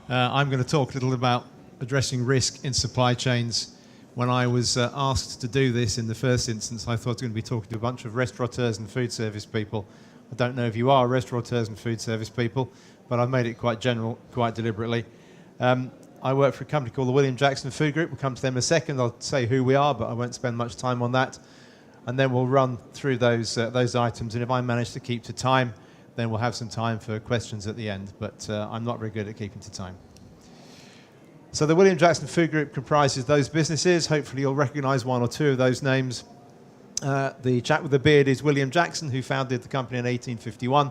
I'm going to talk a little about addressing risk in supply chains. When I was asked to do this in the first instance, I thought I was going to be talking to a bunch of restaurateurs and food service people. I don't know if you are restaurateurs and food service people, but I've made it quite general, quite deliberately. I work for a company called the William Jackson Food Group. We'll come to them in a second. I'll say who we are, but I won't spend much time on that. And then we'll run through those items, and if I manage to keep to time, then we'll have some time for questions at the end, but I'm not very good at keeping to time. So the William Jackson Food Group comprises those businesses. Hopefully you'll recognise one or two of those names. The chap with the beard is William Jackson, who founded the company in 1851.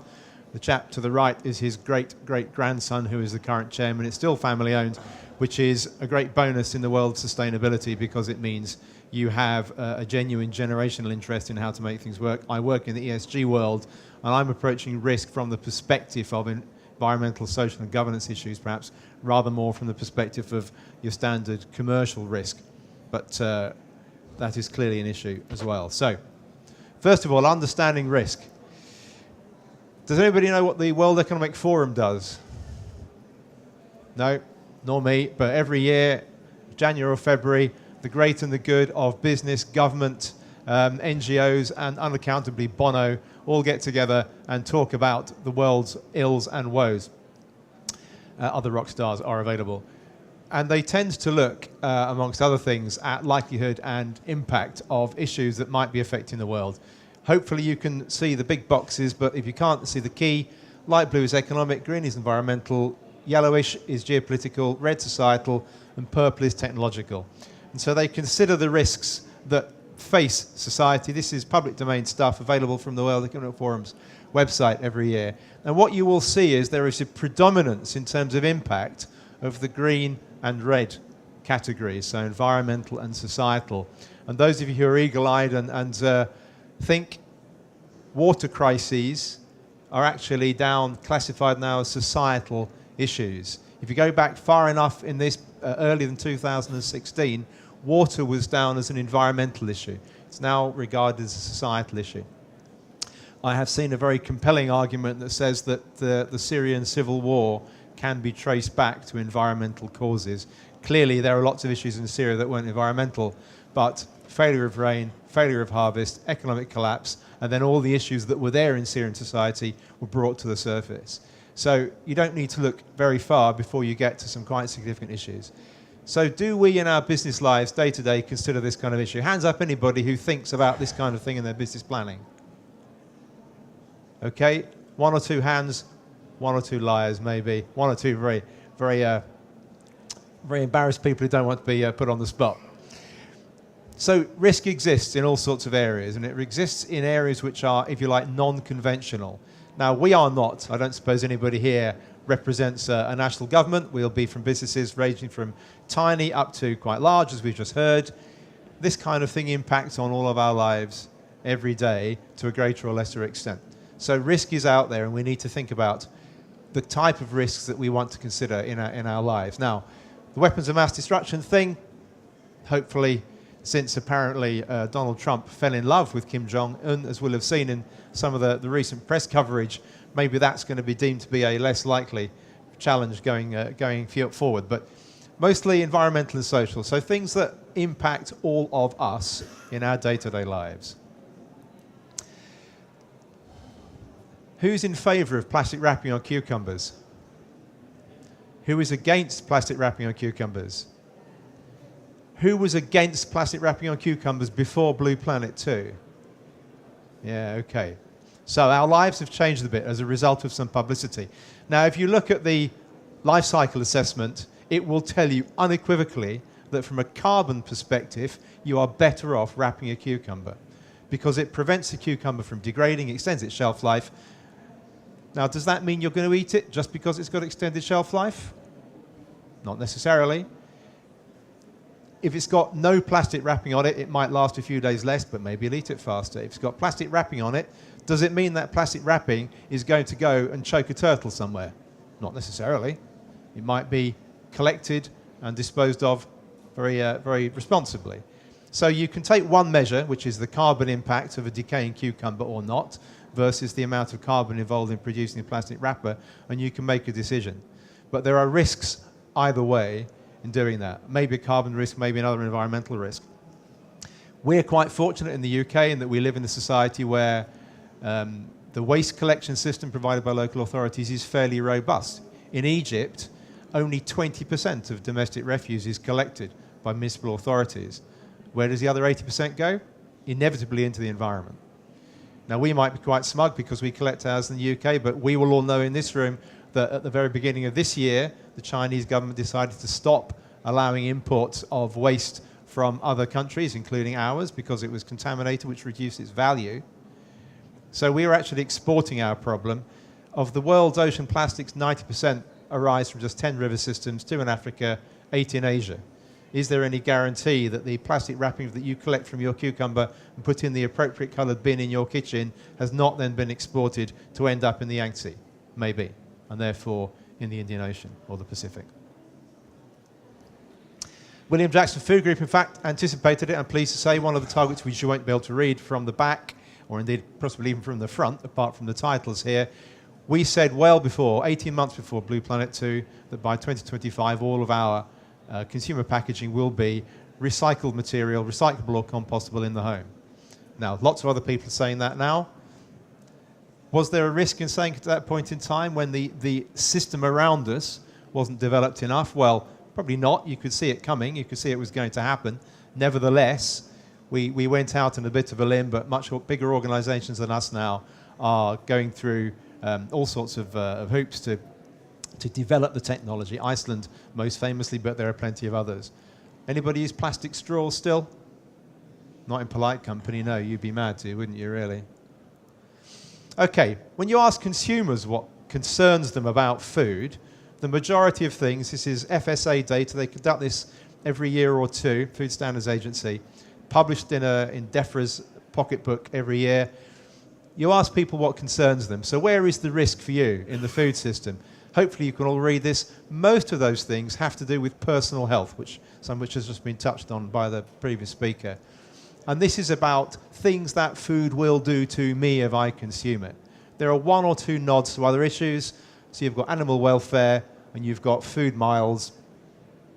The chap to the right is his great-great-grandson, who is the current chairman. It's still family-owned, which is a great bonus in the world of sustainability because it means you have a genuine generational interest in how to make things work. I work in the ESG world, and I'm approaching risk from the perspective of environmental, social, and governance issues, perhaps, rather more from the perspective of your standard commercial risk. But that is clearly an issue as well. So, first of all, understanding risk. Does anybody know what the World Economic Forum does? No, nor me, but every year, January or February, the great and the good of business, government, NGOs, and unaccountably Bono all get together and talk about the world's ills and woes. Other rock stars are available. And they tend to look, amongst other things, at likelihood and impact of issues that might be affecting the world. Hopefully you can see the big boxes, but if you can't see the key, light blue is economic, green is environmental, yellowish is geopolitical, red societal, and purple is technological. And so they consider the risks that face society. This is public domain stuff available from the World Economic Forum's website every year. And what you will see is there is a predominance in terms of impact of the green and red categories, so environmental and societal. And those of you who are eagle-eyed and think water crises are actually classified now as societal issues. If you go back far enough in this, earlier than 2016, water was down as an environmental issue. It's now regarded as a societal issue. I have seen a very compelling argument that says that the Syrian civil war can be traced back to environmental causes. Clearly, there are lots of issues in Syria that weren't environmental, but failure of rain, failure of harvest, economic collapse, and then all the issues that were there in Syrian society were brought to the surface. So you don't need to look very far before you get to some quite significant issues. So do we in our business lives day to day consider this kind of issue? Hands up anybody who thinks about this kind of thing in their business planning. Okay, one or two hands, one or two liars maybe, one or two very embarrassed people who don't want to be put on the spot. So risk exists in all sorts of areas, and it exists in areas which are, if you like, non-conventional. Now, we are not, I don't suppose anybody here represents a national government. We'll be from businesses ranging from tiny up to quite large, as we've just heard. This kind of thing impacts on all of our lives every day to a greater or lesser extent. So risk is out there, and we need to think about the type of risks that we want to consider in our lives. Now, the weapons of mass destruction thing, hopefully, since apparently Donald Trump fell in love with Kim Jong-un, as we'll have seen in some of the recent press coverage, maybe that's going to be deemed to be a less likely challenge going forward. But mostly environmental and social, so things that impact all of us in our day-to-day lives. Who's in favour of plastic wrapping on cucumbers? Who is against plastic wrapping on cucumbers? Who was against plastic wrapping on cucumbers before Blue Planet 2? Yeah, okay. So our lives have changed a bit as a result of some publicity. Now, if you look at the life cycle assessment, it will tell you unequivocally that from a carbon perspective, you are better off wrapping a cucumber because it prevents the cucumber from degrading, extends its shelf life. Now, does that mean you're going to eat it just because it's got extended shelf life? Not necessarily. If it's got no plastic wrapping on it, it might last a few days less, but maybe you'll eat it faster. If it's got plastic wrapping on it, does it mean that plastic wrapping is going to go and choke a turtle somewhere? Not necessarily. It might be collected and disposed of very responsibly. So you can take one measure, which is the carbon impact of a decaying cucumber or not, versus the amount of carbon involved in producing a plastic wrapper, and you can make a decision. But there are risks either way in doing that. Maybe a carbon risk, maybe another environmental risk. We're quite fortunate in the UK in that we live in a society where the waste collection system provided by local authorities is fairly robust. In Egypt, only 20% of domestic refuse is collected by municipal authorities. Where does the other 80% go? Inevitably into the environment. Now, we might be quite smug because we collect ours in the UK, but we will all know in this room that at the very beginning of this year, the Chinese government decided to stop allowing imports of waste from other countries, including ours, because it was contaminated, which reduced its value. So we are actually exporting our problem. Of the world's ocean plastics, 90% arise from just 10 river systems, 2 in Africa, 8 in Asia. Is there any guarantee that the plastic wrapping that you collect from your cucumber and put in the appropriate coloured bin in your kitchen has not then been exported to end up in the Yangtze? Maybe, and therefore in the Indian Ocean or the Pacific. William Jackson Food Group, in fact, anticipated it. I'm pleased to say one of the targets which you won't be able to read from the back, or indeed possibly even from the front, apart from the titles here. We said well before, 18 months before Blue Planet 2, that by 2025 all of our consumer packaging will be recycled material, recyclable or compostable in the home. Now, lots of other people are saying that now. Was there a risk in saying at that point in time when the system around us wasn't developed enough? Well, probably not. You could see it coming. You could see it was going to happen. Nevertheless, we went out on a bit of a limb, but much bigger organizations than us now are going through all sorts of hoops to develop the technology. Iceland most famously, but there are plenty of others. Anybody use plastic straws still? Not in polite company, no. You'd be mad to, wouldn't you, really? Okay, when you ask consumers what concerns them about food, the majority of things, this is FSA data, they conduct this every year or two, Food Standards Agency, published in DEFRA's pocketbook every year. You ask people what concerns them. So where is the risk for you in the food system? Hopefully you can all read this. Most of those things have to do with personal health, some which has just been touched on by the previous speaker. And this is about things that food will do to me if I consume it. There are one or two nods to other issues. So you've got animal welfare and you've got food miles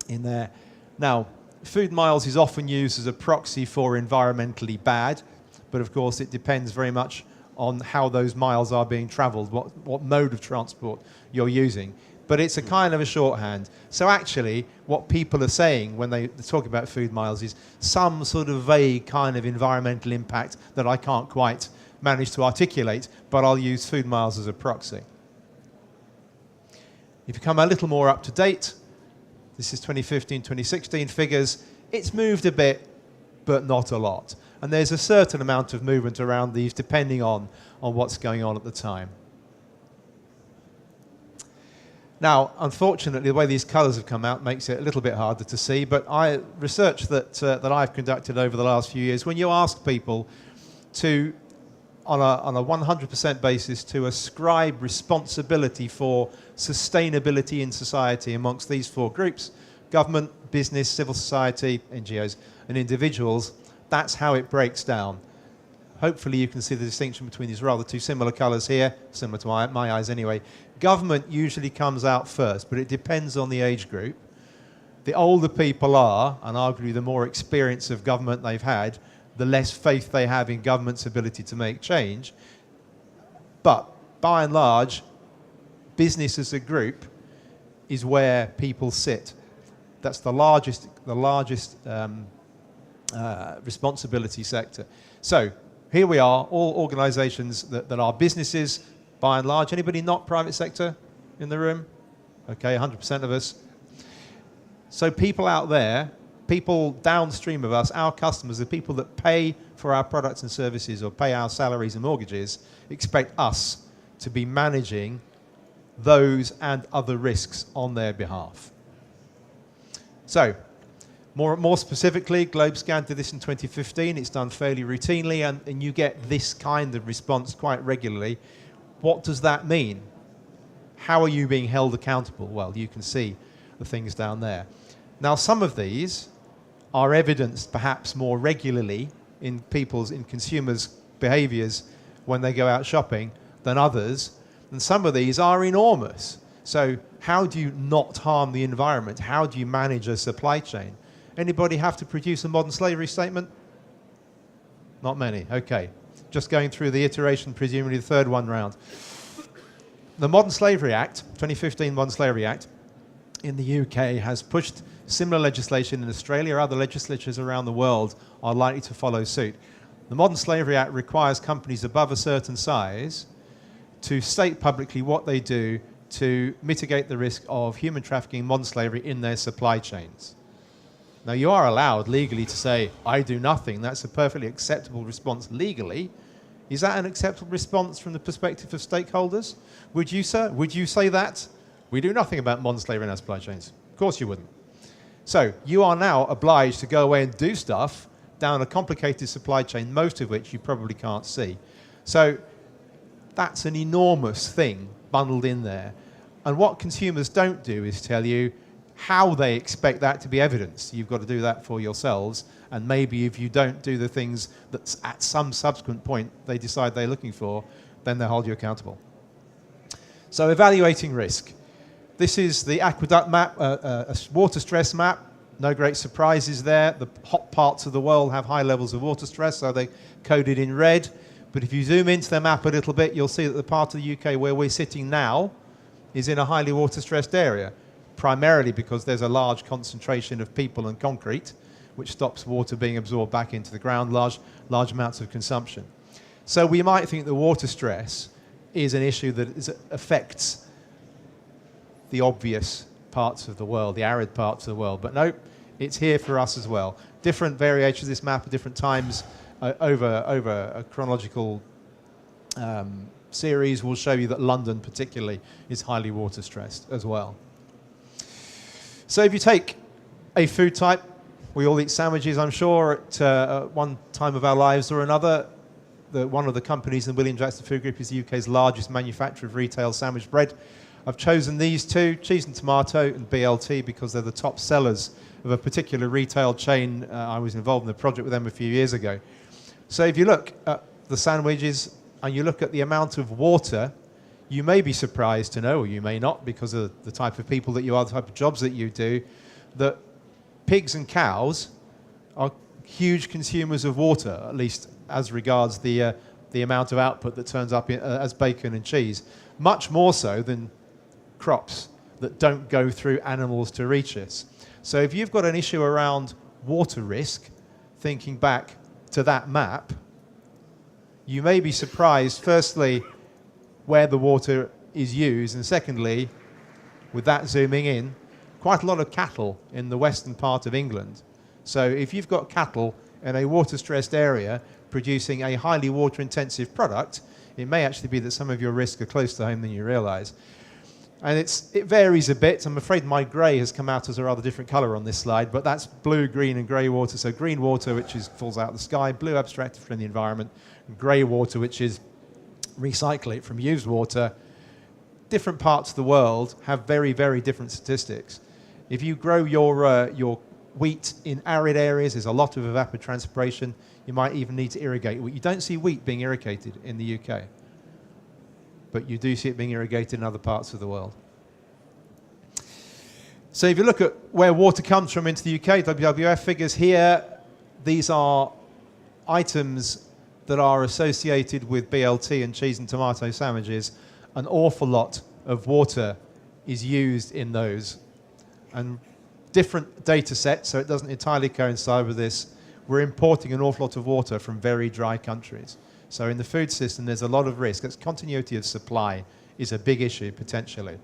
in there. Now, food miles is often used as a proxy for environmentally bad, but of course it depends very much on how those miles are being travelled, what mode of transport you're using. But it's a kind of a shorthand. So actually, what people are saying when they talk about food miles is some sort of vague kind of environmental impact that I can't quite manage to articulate, but I'll use food miles as a proxy. If you come a little more up to date, this is 2015, 2016 figures, it's moved a bit, but not a lot. And there's a certain amount of movement around these depending on what's going on at the time. Now, unfortunately, the way these colours have come out makes it a little bit harder to see, but research that I've conducted over the last few years, when you ask people to, on a 100% basis, to ascribe responsibility for sustainability in society amongst these four groups, government, business, civil society, NGOs, and individuals, that's how it breaks down. Hopefully you can see the distinction between these rather two similar colours here, similar to my eyes anyway. Government usually comes out first, but it depends on the age group. The older people are, and arguably the more experience of government they've had, the less faith they have in government's ability to make change. But by and large, business as a group is where people sit. That's the largest responsibility sector. So here we are, all organisations that are businesses, by and large. Anybody not private sector in the room? Okay, 100% of us. So people out there, people downstream of us, our customers, the people that pay for our products and services or pay our salaries and mortgages, expect us to be managing those and other risks on their behalf. So, more specifically, GlobeScan did this in 2015. It's done fairly routinely, and you get this kind of response quite regularly. What does that mean? How are you being held accountable? Well, you can see the things down there. Now, some of these are evidenced perhaps more regularly in consumers' behaviours when they go out shopping than others, and some of these are enormous. So how do you not harm the environment? How do you manage a supply chain? Anybody have to produce a modern slavery statement? Not many. Okay. Just going through the iteration, presumably the third one round. The Modern Slavery Act, 2015 Modern Slavery Act, in the UK has pushed similar legislation in Australia. Other legislatures around the world are likely to follow suit. The Modern Slavery Act requires companies above a certain size to state publicly what they do to mitigate the risk of human trafficking and modern slavery in their supply chains. Now, you are allowed legally to say, I do nothing. That's a perfectly acceptable response legally. Is that an acceptable response from the perspective of stakeholders? Would you, sir? Would you say that? We do nothing about modern slavery in our supply chains. Of course you wouldn't. So you are now obliged to go away and do stuff down a complicated supply chain, most of which you probably can't see. So that's an enormous thing bundled in there. And what consumers don't do is tell you how they expect that to be evidenced. You've got to do that for yourselves. And maybe if you don't do the things that at some subsequent point they decide they're looking for, then they'll hold you accountable. So evaluating risk. This is the aqueduct map, a water stress map. No great surprises there. The hot parts of the world have high levels of water stress, so they're coded in red. But if you zoom into the map a little bit, you'll see that the part of the UK where we're sitting now is in a highly water-stressed area, primarily because there's a large concentration of people and concrete, which stops water being absorbed back into the ground, large amounts of consumption. So we might think that water stress is an issue that affects the obvious parts of the world, the arid parts of the world. But no, it's here for us as well. Different variations of this map at different times over a chronological series will show you that London particularly is highly water stressed as well. So if you take a food type, we all eat sandwiches, I'm sure, at one time of our lives or another. One of the companies in the William Jackson Food Group is the UK's largest manufacturer of retail sandwich bread. I've chosen these two, cheese and tomato and BLT, because they're the top sellers of a particular retail chain. I was involved in a project with them a few years ago. So if you look at the sandwiches and you look at the amount of water, you may be surprised to know, or you may not, because of the type of people that you are, the type of jobs that you do, that pigs and cows are huge consumers of water, at least as regards the amount of output that turns up as bacon and cheese, much more so than crops that don't go through animals to reach us. So if you've got an issue around water risk, thinking back to that map, you may be surprised, firstly, where the water is used, and secondly, with that zooming in, quite a lot of cattle in the western part of England. So if you've got cattle in a water-stressed area producing a highly water-intensive product, it may actually be that some of your risks are closer to home than you realise. And it varies a bit. I'm afraid my grey has come out as a rather different colour on this slide, but that's blue, green and grey water. So green water, which falls out of the sky, blue abstracted from the environment, and grey water, which is recycle it from used water. Different parts of the world have very, very different statistics. If you grow your wheat in arid areas, there's a lot of evapotranspiration. You might even need to irrigate wheat. You don't see wheat being irrigated in the UK, but you do see it being irrigated in other parts of the world. So if you look at where water comes from into the UK, WWF figures here, these are items that are associated with BLT and cheese and tomato sandwiches. An awful lot of water is used in those. And different data sets, so it doesn't entirely coincide with this, we're importing an awful lot of water from very dry countries. So in the food system, there's a lot of risk. That's continuity of supply is a big issue, potentially.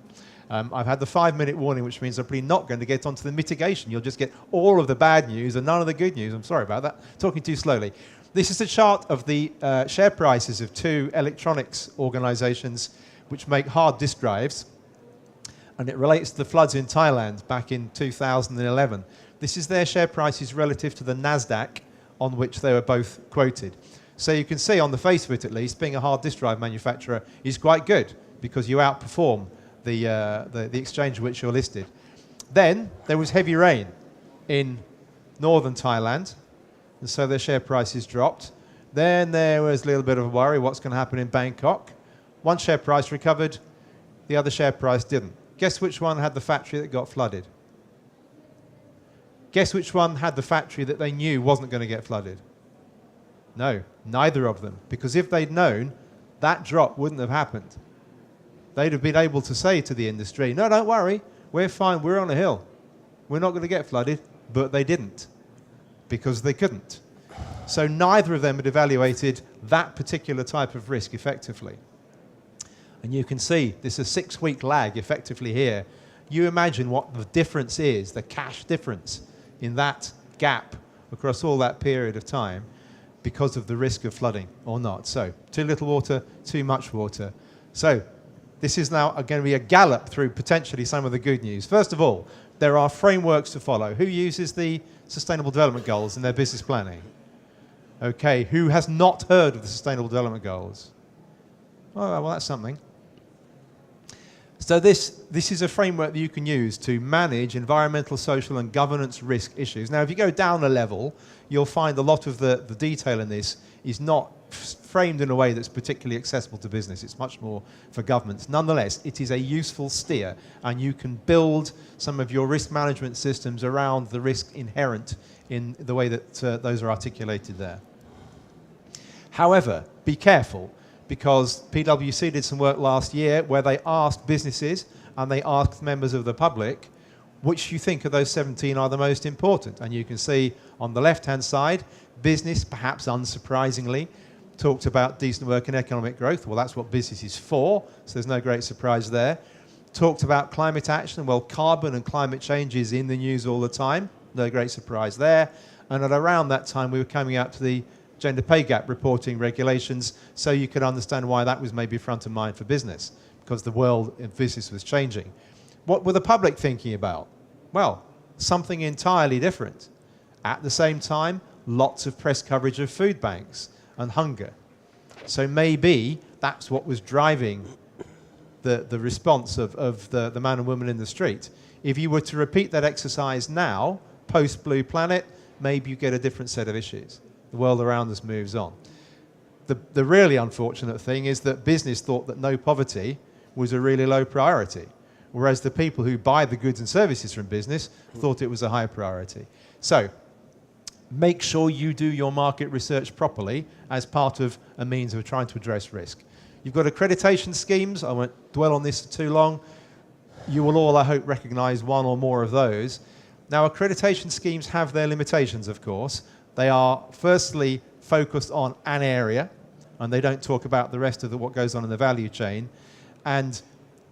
I've had the 5-minute warning, which means I'm probably not going to get onto the mitigation. You'll just get all of the bad news and none of the good news. I'm sorry about that. Talking too slowly. This is a chart of the share prices of two electronics organizations which make hard disk drives. And it relates to the floods in Thailand back in 2011. This is their share prices relative to the NASDAQ on which they were both quoted. So you can see on the face of it, at least, being a hard disk drive manufacturer is quite good because you outperform the exchange at which you're listed. Then there was heavy rain in northern Thailand, and so their share prices dropped. Then there was a little bit of a worry, what's going to happen in Bangkok? One share price recovered, the other share price didn't. Guess which one had the factory that got flooded? Guess which one had the factory that they knew wasn't going to get flooded? No, neither of them. Because if they'd known, that drop wouldn't have happened. They'd have been able to say to the industry, no, don't worry, we're fine, we're on a hill. We're not going to get flooded. But they didn't, because they couldn't. So neither of them had evaluated that particular type of risk effectively. And you can see there's a 6-week lag effectively here. You imagine what the difference is, the cash difference in that gap across all that period of time because of the risk of flooding or not. So too little water, too much water. So this is now going to be a gallop through potentially some of the good news. First of all, there are frameworks to follow. Who uses the Sustainable Development Goals in their business planning? Okay, who has not heard of the Sustainable Development Goals? Oh, well, that's something. So this is a framework that you can use to manage environmental, social, and governance risk issues. Now, if you go down a level, you'll find a lot of the detail in this is not framed in a way that's particularly accessible to business. It's much more for governments. Nonetheless, it is a useful steer, and you can build some of your risk management systems around the risk inherent in the way that those are articulated there. However, be careful, because PwC did some work last year where they asked businesses and they asked members of the public which you think of those 17 are the most important. And you can see on the left-hand side, business, perhaps unsurprisingly, talked about decent work and economic growth. Well, that's what business is for, so there's no great surprise there. Talked about climate action. Well, carbon and climate change is in the news all the time. No great surprise there. And at around that time, we were coming out to the gender pay gap reporting regulations, so you could understand why that was maybe front of mind for business, because the world in business was changing. What were the public thinking about? Well, something entirely different. At the same time, lots of press coverage of food banks and hunger. So maybe that's what was driving the response of the man and woman in the street. If you were to repeat that exercise now, post-Blue Planet, maybe you get a different set of issues. The world around us moves on. The really unfortunate thing is that business thought that no poverty was a really low priority, whereas the people who buy the goods and services from business thought it was a high priority. So make sure you do your market research properly as part of a means of trying to address risk. You've got accreditation schemes. I won't dwell on this for too long. You will all, I hope, recognize one or more of those. Now, accreditation schemes have their limitations, of course. They are firstly focused on an area, and they don't talk about the rest of what goes on in the value chain. And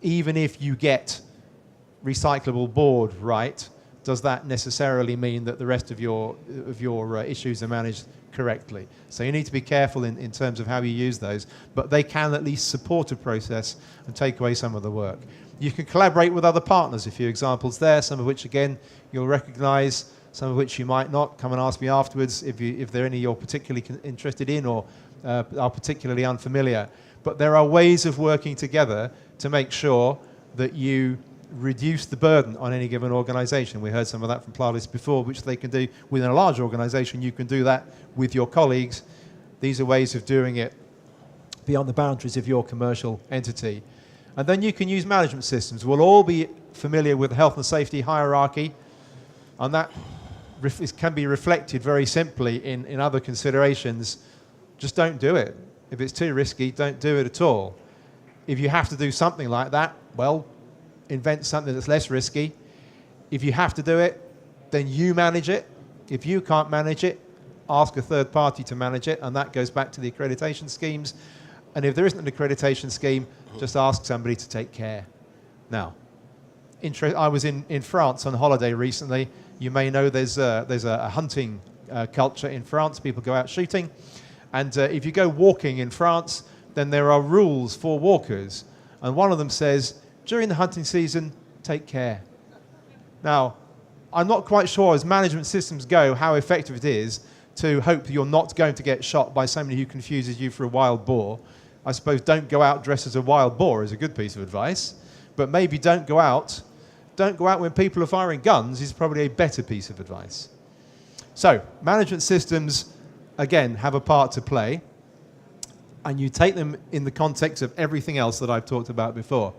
even if you get recyclable board right, does that necessarily mean that the rest of your issues are managed correctly? So you need to be careful in terms of how you use those, but they can at least support a process and take away some of the work. You can collaborate with other partners. A few examples there, some of which, again, you'll recognize, some of which you might not. Come and ask me afterwards if there are any you're particularly interested in or are particularly unfamiliar. But there are ways of working together to make sure that you reduce the burden on any given organization. We heard some of that from Plavlis before, which they can do within a large organization. You can do that with your colleagues. These are ways of doing it beyond the boundaries of your commercial entity. And then you can use management systems. We'll all be familiar with the health and safety hierarchy, and that can be reflected very simply in other considerations. Just don't do it. If it's too risky, don't do it at all. If you have to do something like that, well, invent something that's less risky. If you have to do it, then you manage it. If you can't manage it, ask a third party to manage it, and that goes back to the accreditation schemes. And if there isn't an accreditation scheme, just ask somebody to take care. Now, I was in France on holiday recently. You may know there's a hunting culture in France. People go out shooting. And if you go walking in France, then there are rules for walkers. And one of them says, during the hunting season, take care. Now, I'm not quite sure as management systems go how effective it is to hope that you're not going to get shot by somebody who confuses you for a wild boar. I suppose don't go out dressed as a wild boar is a good piece of advice. But maybe don't go out when people are firing guns is probably a better piece of advice. So, management systems, again, have a part to play. And you take them in the context of everything else that I've talked about before.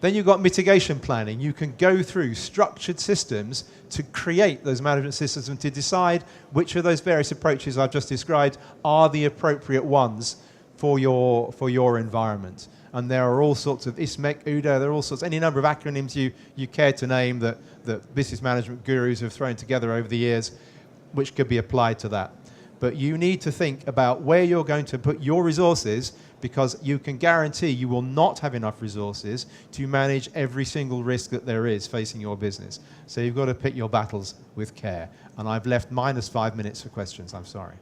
Then you've got mitigation planning. You can go through structured systems to create those management systems and to decide which of those various approaches I've just described are the appropriate ones for your environment. And there are all sorts of ISMEC, UDA, there are all sorts, any number of acronyms you care to name that business management gurus have thrown together over the years, which could be applied to that. But you need to think about where you're going to put your resources, because you can guarantee you will not have enough resources to manage every single risk that there is facing your business. So you've got to pick your battles with care. And I've left -5 minutes for questions. I'm sorry.